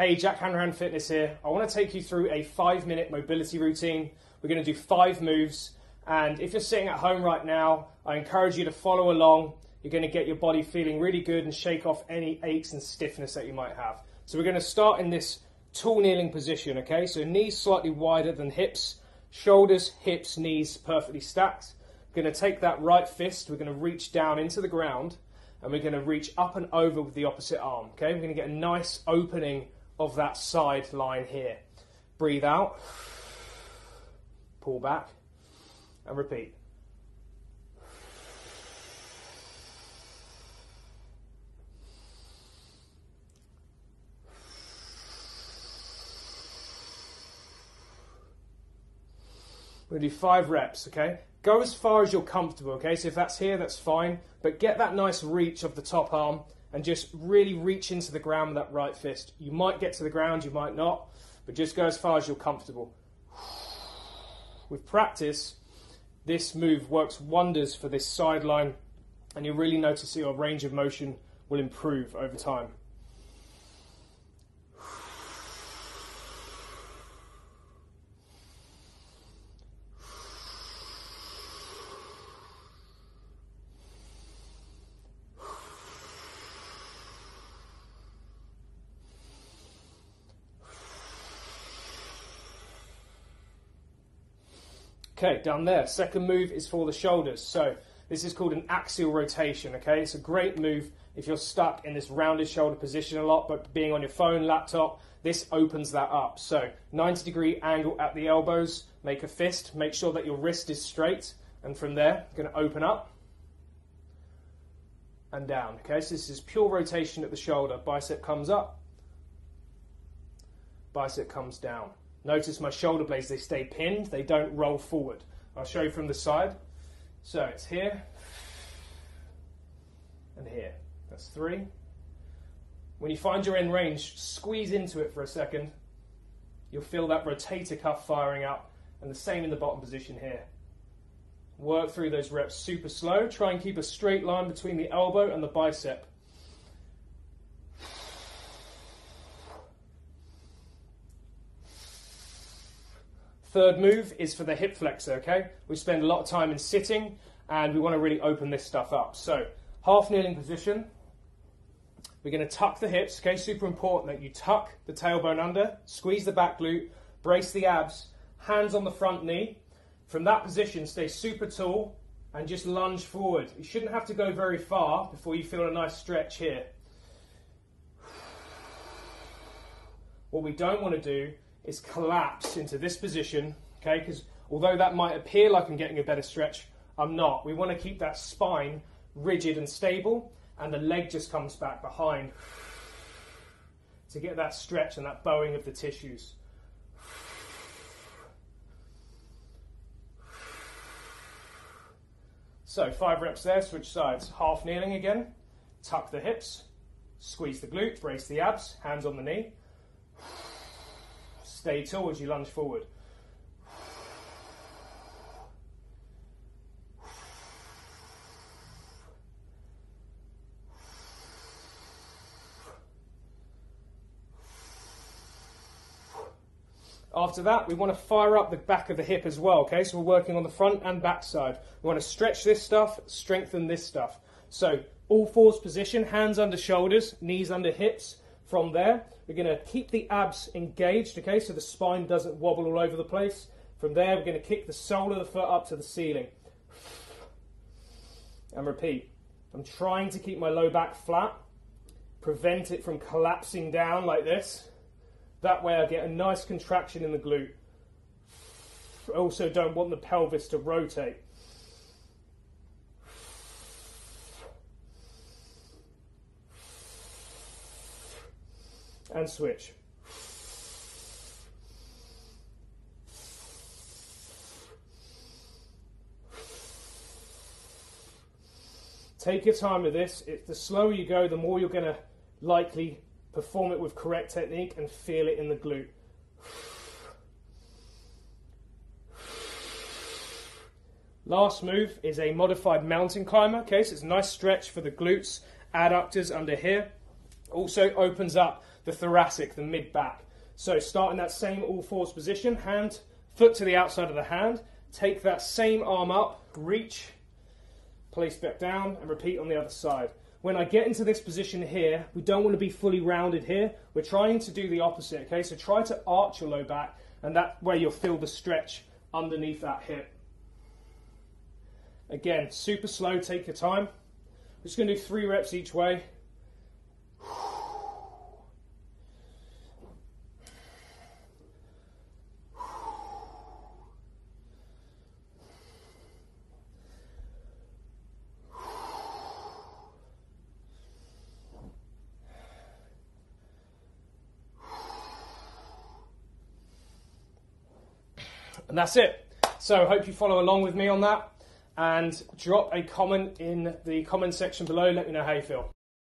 Hey, Jack Hanrahan Fitness here. I want to take you through a 5-minute mobility routine. We're going to do 5 moves, and if you're sitting at home right now, I encourage you to follow along. You're going to get your body feeling really good and shake off any aches and stiffness that you might have. So we're going to start in this tall kneeling position, okay? So knees slightly wider than hips, shoulders, hips, knees perfectly stacked. We're going to take that right fist, we're going to reach down into the ground, and we're going to reach up and over with the opposite arm, okay? We're going to get a nice opening of that side line here. Breathe out, pull back, and repeat. We're going to do 5 reps, okay? Go as far as you're comfortable, okay? So if that's here, that's fine. But get that nice reach of the top arm and just really reach into the ground with that right fist. You might get to the ground, you might not, but just go as far as you're comfortable. With practice, this move works wonders for this sideline, and you'll really notice that your range of motion will improve over time. Okay, done there. Second move is for the shoulders. So this is called an axial rotation, okay? It's a great move if you're stuck in this rounded shoulder position a lot, but being on your phone, laptop, this opens that up. So 90-degree angle at the elbows, make a fist, make sure that your wrist is straight, and from there, you're going to open up and down, okay? So this is pure rotation at the shoulder. Bicep comes up, bicep comes down. Notice my shoulder blades, they stay pinned, they don't roll forward. I'll show you from the side. So it's here and here. That's 3. When you find you're in range, squeeze into it for a second. You'll feel that rotator cuff firing up, and the same in the bottom position here. Work through those reps super slow. Try and keep a straight line between the elbow and the bicep. Third move is for the hip flexor, okay? We spend a lot of time in sitting, and we want to really open this stuff up. So, half kneeling position. We're going to tuck the hips, okay? Super important that you tuck the tailbone under, squeeze the back glute, brace the abs, hands on the front knee. From that position, stay super tall and just lunge forward. You shouldn't have to go very far before you feel a nice stretch here. What we don't want to do is collapse into this position, okay? Because although that might appear like I'm getting a better stretch, I'm not. We want to keep that spine rigid and stable, and the leg just comes back behind to get that stretch and that bowing of the tissues. So 5 reps there, switch sides. Half kneeling again, tuck the hips, squeeze the glute, brace the abs, hands on the knee. Stay tall as you lunge forward. After that, we want to fire up the back of the hip as well, okay? So we're working on the front and back side. We want to stretch this stuff, strengthen this stuff. So all fours position, hands under shoulders, knees under hips. From there, we're going to keep the abs engaged, okay, so the spine doesn't wobble all over the place. From there, we're going to kick the sole of the foot up to the ceiling. And repeat. I'm trying to keep my low back flat, prevent it from collapsing down like this. That way I get a nice contraction in the glute. I also don't want the pelvis to rotate. And switch. Take your time with this. The slower you go, the more you're going to likely perform it with correct technique and feel it in the glute. Last move is a modified mountain climber. Okay, so it's a nice stretch for the glutes, adductors under here. Also opens up the the thoracic, the mid-back. So start in that same all-fours position, foot to the outside of the hand, take that same arm up, reach, place back down, and repeat on the other side. When I get into this position here, we don't want to be fully rounded here. We're trying to do the opposite, okay? So try to arch your low back, and that way you'll feel the stretch underneath that hip. Again, super slow, take your time. We're just going to do 3 reps each way. And that's it. So I hope you follow along with me on that, and drop a comment in the comment section below. Let me know how you feel.